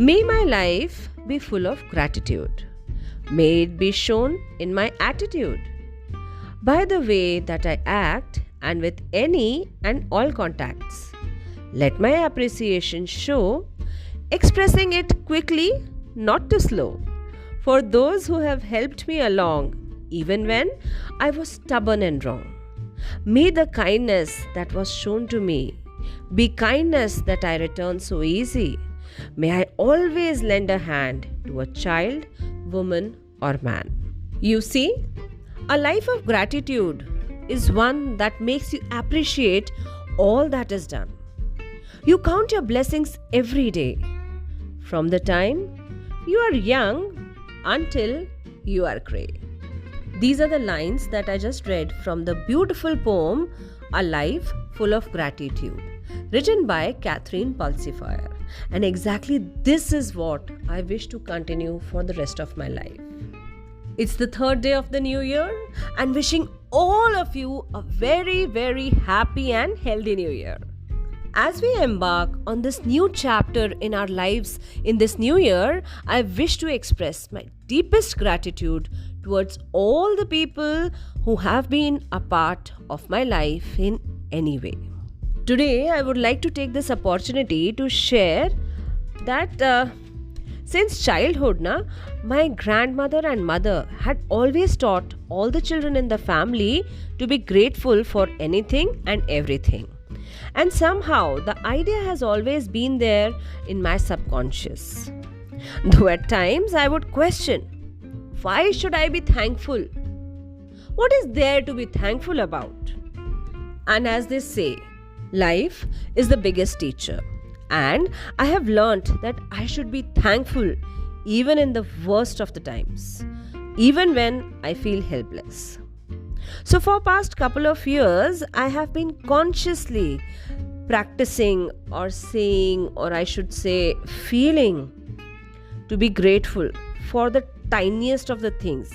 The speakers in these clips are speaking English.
May my life be full of gratitude. May it be shown in my attitude, by the way that I act and with any and all contacts. Let my appreciation show, expressing it quickly, not too slow, for those who have helped me along, even when I was stubborn and wrong. May the kindness that was shown to me be kindness that I return so easy. May I always lend a hand to a child, woman, or man. You see, a life of gratitude is one that makes you appreciate all that is done. You count your blessings every day, from the time you are young until you are grey. These are the lines that I just read from the beautiful poem A Life Full of Gratitude, written by Catherine Pulsifer. And exactly this is what I wish to continue for the rest of my life. It's the third day of the new year, and wishing all of you a very, very happy and healthy new year. As we embark on this new chapter in our lives in this new year, I wish to express my deepest gratitude towards all the people who have been a part of my life in any way. Today, I would like to take this opportunity to share that since childhood, my grandmother and mother had always taught all the children in the family to be grateful for anything and everything. And somehow the idea has always been there in my subconscious. Though at times I would question, why should I be thankful? What is there to be thankful about? And as they say, life is the biggest teacher. And I have learnt that I should be thankful even in the worst of the times, even when I feel helpless. So for past couple of years, I have been consciously practicing or saying, or I should say feeling, to be grateful for the tiniest of the things.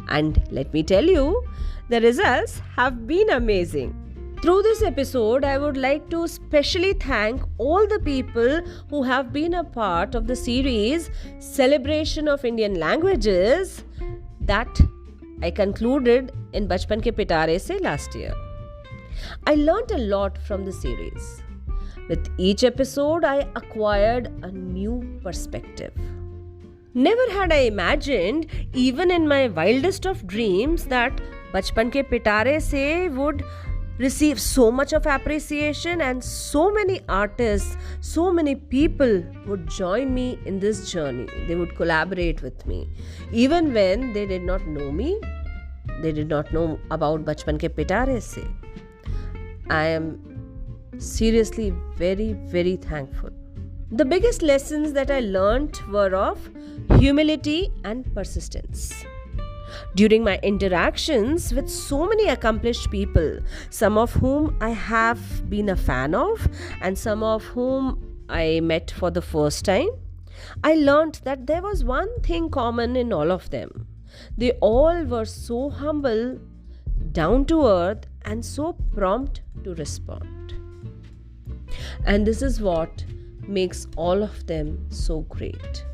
And let me tell you, the results have been amazing. Through this episode, I would like to specially thank all the people who have been a part of the series Celebration of Indian Languages that I concluded in Bachpan Ke Pitare Se last year. I learnt a lot from the series. With each episode, I acquired a new perspective. Never had I imagined, even in my wildest of dreams, that Bachpan Ke Pitare Se would receive so much of appreciation and so many artists, so many people would join me in this journey. They would collaborate with me. Even when they did not know me, they did not know about Bachpan Ke Pitare Se. I am seriously very, very thankful. The biggest lessons that I learnt were of humility and persistence. During my interactions with so many accomplished people, some of whom I have been a fan of and some of whom I met for the first time, I learnt that there was one thing common in all of them. They all were so humble, down to earth, and so prompt to respond. And this is what makes all of them so great.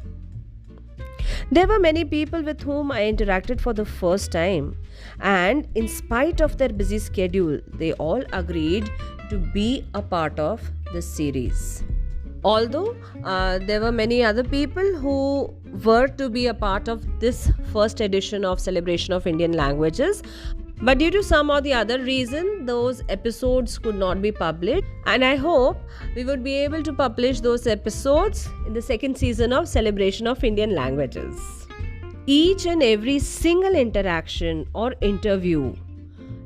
There were many people with whom I interacted for the first time, and in spite of their busy schedule, they all agreed to be a part of this series. Although there were many other people who were to be a part of this first edition of Celebration of Indian Languages, but due to some or the other reason, those episodes could not be published, and I hope we would be able to publish those episodes in the second season of Celebration of Indian Languages. Each and every single interaction or interview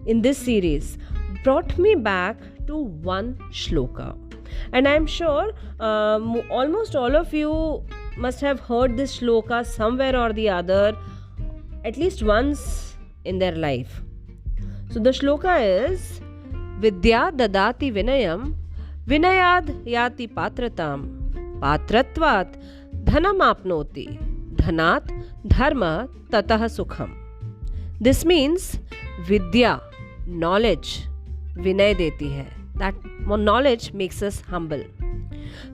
in this series brought me back to one shloka. And I'm sure almost all of you must have heard this shloka somewhere or the other, at least once in their life. So the shloka is Vidya dadati vinayam vinayad yati patratam patratvat dhanam apnoti dhanat dharma tatah sukham. This means Vidya, knowledge, vinay deti hai. That knowledge makes us humble.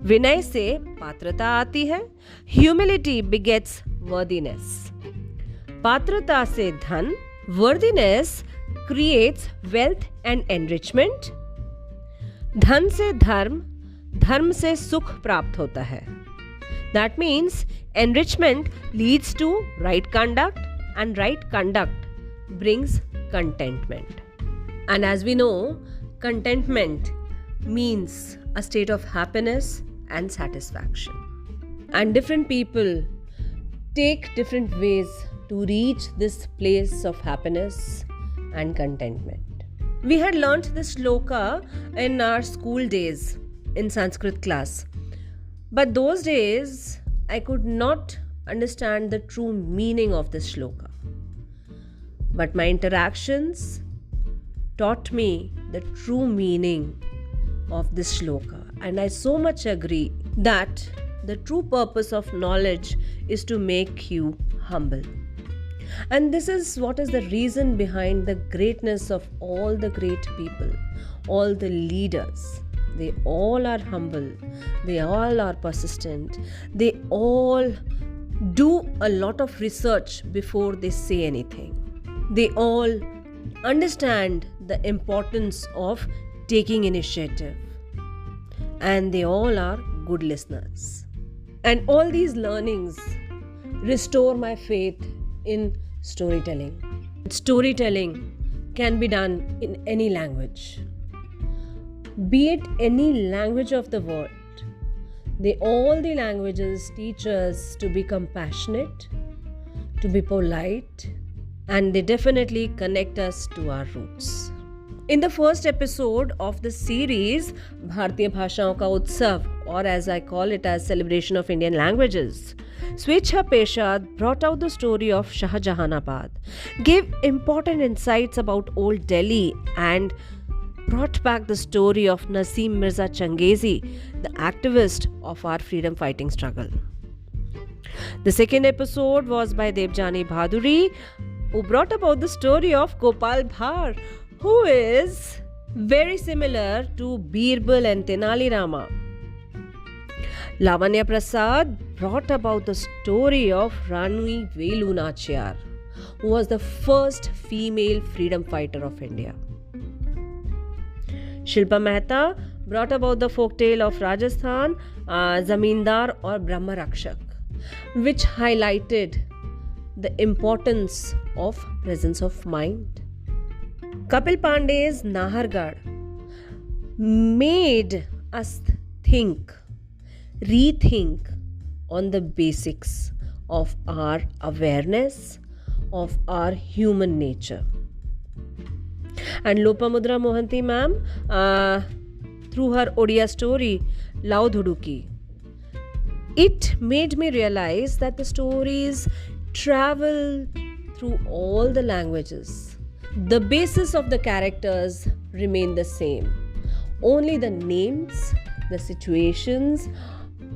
विनय से पात्रता आती है. Humility begets worthiness. पात्रता से धन. Worthiness creates wealth and enrichment. धन से धर्म. धर्म से सुख प्राप्त होता है. That means enrichment leads to right conduct, and right conduct brings contentment. And as we know, contentment means a state of happiness and satisfaction. And different people take different ways to reach this place of happiness and contentment. We had learnt this shloka in our school days in Sanskrit class. But those days, I could not understand the true meaning of this shloka. But my interactions taught me the true meaning of this shloka. And I so much agree that the true purpose of knowledge is to make you humble. And this is what is the reason behind the greatness of all the great people, all the leaders. They all are humble. They all are persistent. They all do a lot of research before they say anything. They all understand the importance of taking initiative. And they all are good listeners. And all these learnings restore my faith in storytelling. Storytelling can be done in any language. Be it any language of the world. All the languages teach us to be compassionate, to be polite, and they definitely connect us to our roots. In the first episode of the series, Bharatiya Bhashaon Ka Utsav, or as I call it as Celebration of Indian Languages, Swechha Peshad brought out the story of Shahjahanabad, gave important insights about Old Delhi, and brought back the story of Naseem Mirza Changezi, the activist of our freedom fighting struggle. The second episode was by Debjani Bhaduri, who brought about the story of Gopal Bhar, who is very similar to Birbal and Tenali Rama. Lavanya Prasad brought about the story of Rani Velu Nachiyar, who was the first female freedom fighter of India. Shilpa Mehta brought about the folktale of Rajasthan, Zamindar or Brahma Rakshak, which highlighted the importance of presence of mind. Kapil Pandey's Nahargarh made us rethink on the basics of our awareness of our human nature. And Lopamudra Mohanty ma'am, through her Odia story, Lao Dhuduki, it made me realize that the stories travel through all the languages. The basis of the characters remain the same. Only the names, the situations,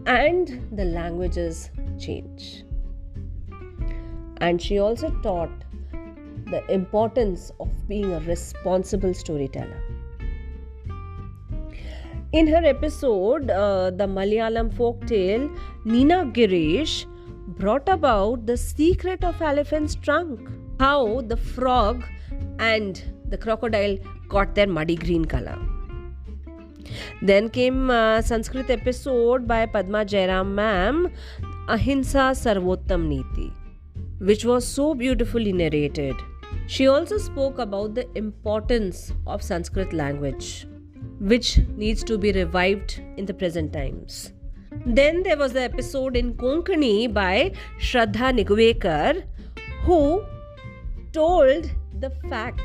and the languages change. And she also taught the importance of being a responsible storyteller. In her episode, the Malayalam folktale, Nina Girish brought about the secret of elephant's trunk, how the frog and the crocodile got their muddy green color. Then came a Sanskrit episode by Padma Jairam ma'am, Ahimsa Sarvottam Niti, which was so beautifully narrated. She also spoke about the importance of Sanskrit language, which needs to be revived in the present times. Then there was the episode in Konkani by Shraddha Nigwekar, who told the fact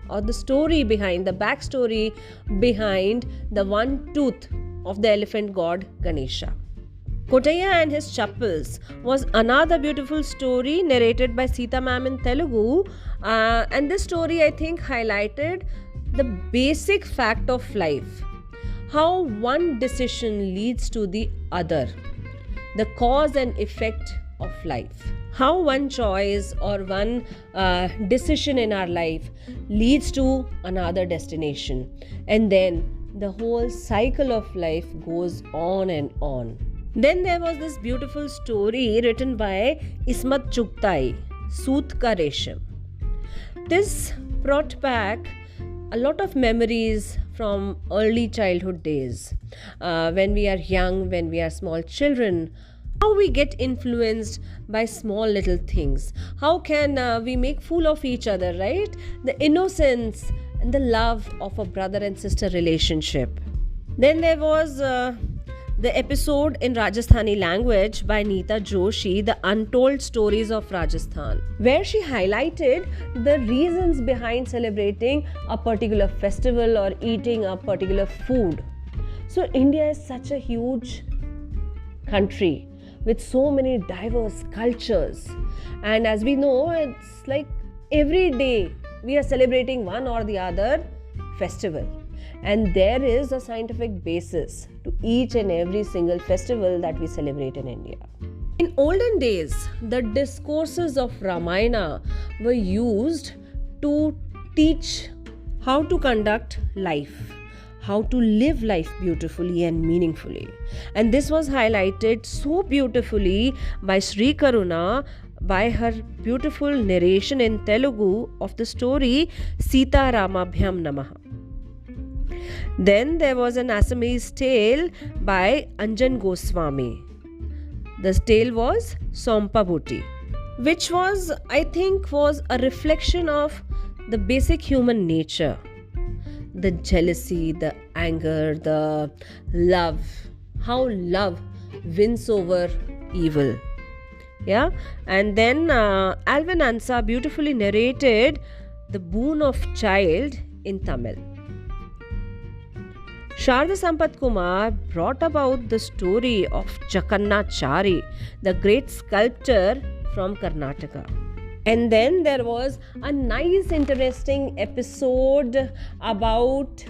or the story behind, the backstory behind the one tooth of the elephant god Ganesha. Kotaya and his chappals was another beautiful story narrated by Sita ma'am in Telugu, and this story I think highlighted the basic fact of life, how one decision leads to the other, the cause and effect of life, how one choice or one decision in our life leads to another destination, and then the whole cycle of life goes on and on. Then there was this beautiful story written by Ismat Chugtai, Soot Ka Resham. This brought back a lot of memories from early childhood days. When we are young, when we are small children, how we get influenced by small little things. How can we make fool of each other, right? The innocence and the love of a brother and sister relationship. Then there was the episode in Rajasthani language by Neeta Joshi, The Untold Stories of Rajasthan, where she highlighted the reasons behind celebrating a particular festival or eating a particular food. So India is such a huge country with so many diverse cultures, and as we know, it's like every day we are celebrating one or the other festival, and there is a scientific basis to each and every single festival that we celebrate in India. In olden days, the discourses of Ramayana were used to teach how to conduct life, how to live life beautifully and meaningfully. And this was highlighted so beautifully by Sri Karuna by her beautiful narration in Telugu of the story Sita Ramabhyam Namaha. Then there was an Assamese tale by Anjan Goswami. The tale was Sompa Bhuti, which was, I think, was a reflection of the basic human nature. The jealousy, the anger, the love, how love wins over evil. Yeah, and then Alvin Ansa beautifully narrated The Boon of Child in Tamil. Sharda Sampath Kumar brought about the story of Chakannachari, the great sculptor from Karnataka. And then there was a nice, interesting episode about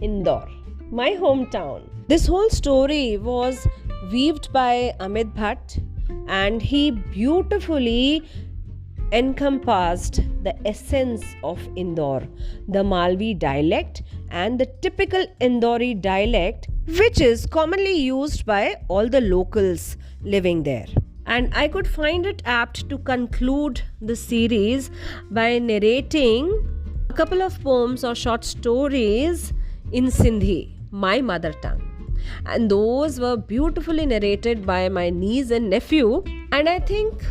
Indore, my hometown. This whole story was weaved by Amit Bhatt, and he beautifully encompassed the essence of Indore, the Malvi dialect and the typical Indori dialect, which is commonly used by all the locals living there. And I could find it apt to conclude the series by narrating a couple of poems or short stories in Sindhi, my mother tongue. And those were beautifully narrated by my niece and nephew. And I think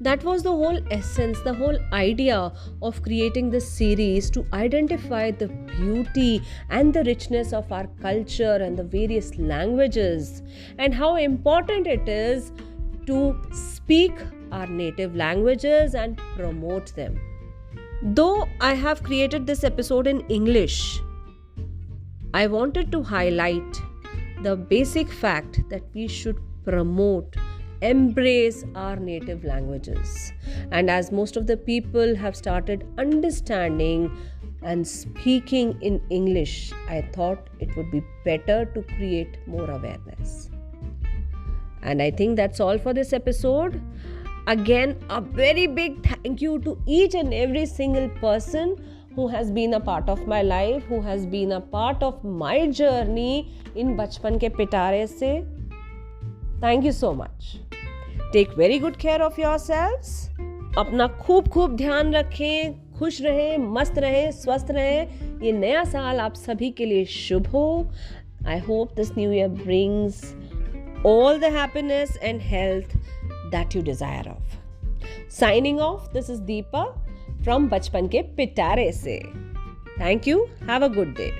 that was the whole essence, the whole idea of creating this series, to identify the beauty and the richness of our culture and the various languages, and how important it is to speak our native languages and promote them. Though I have created this episode in English, I wanted to highlight the basic fact that we should promote, embrace our native languages. And as most of the people have started understanding and speaking in English, I thought it would be better to create more awareness. And I think that's all for this episode. Again, a very big thank you to each and every single person who has been a part of my life, who has been a part of my journey in Bachpan Ke Pitare Se. Thank you so much. Take very good care of yourselves. अपना खूब ध्यान रखें, खुश रहें, मस्त रहें, स्वस्थ रहें. ये नया साल आप सभी के लिए शुभ हो. I hope this new year brings all the happiness and health that you desire of. Signing off, this is Deepa from Bachpan Ke Pitare Se. Thank you. Have a good day.